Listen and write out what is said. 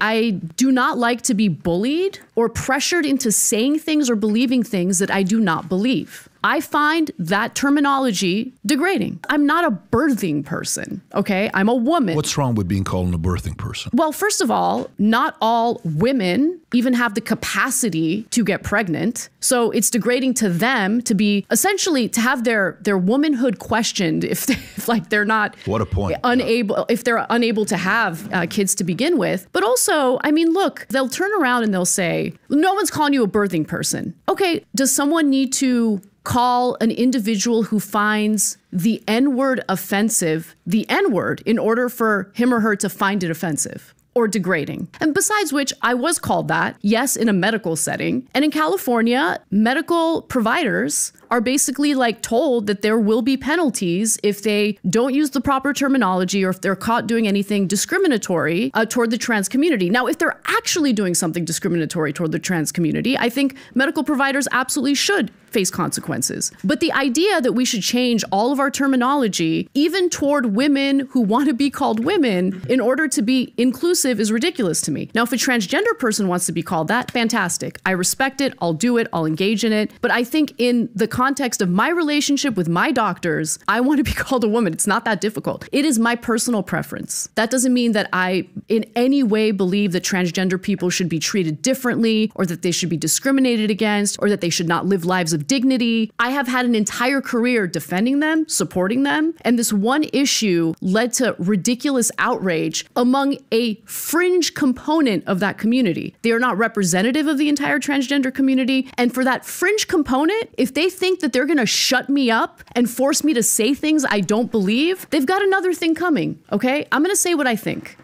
I do not like to be bullied or pressured into saying things or believing things that I do not believe. I find that terminology degrading. I'm not a birthing person, okay? I'm a woman. What's wrong with being called a birthing person? Well, first of all, not all women even have the capacity to get pregnant. So it's degrading to them to be essentially to have their womanhood questioned if they're not what a point. If they're unable to have kids to begin with. But also, I mean, look, they'll turn around and they'll say, no one's calling you a birthing person. Okay, does someone need to call an individual who finds the N-word offensive the N-word in order for him or her to find it offensive or degrading? And besides which, I was called that, yes, in a medical setting. And in California, medical providers are basically like told that there will be penalties if they don't use the proper terminology or if they're caught doing anything discriminatory toward the trans community. Now, if they're actually doing something discriminatory toward the trans community, I think medical providers absolutely should face consequences. But the idea that we should change all of our terminology, even toward women who want to be called women, in order to be inclusive is ridiculous to me. Now, if a transgender person wants to be called that, fantastic. I respect it. I'll do it. I'll engage in it. But I think in the context of my relationship with my doctors, I want to be called a woman. It's not that difficult. It is my personal preference. That doesn't mean that I in any way believe that transgender people should be treated differently or that they should be discriminated against or that they should not live lives of dignity. I have had an entire career defending them, supporting them, and this one issue led to ridiculous outrage among a fringe component of that community. They are not representative of the entire transgender community, and for that fringe component, if they think that they're going to shut me up and force me to say things I don't believe, they've got another thing coming, okay? I'm going to say what I think.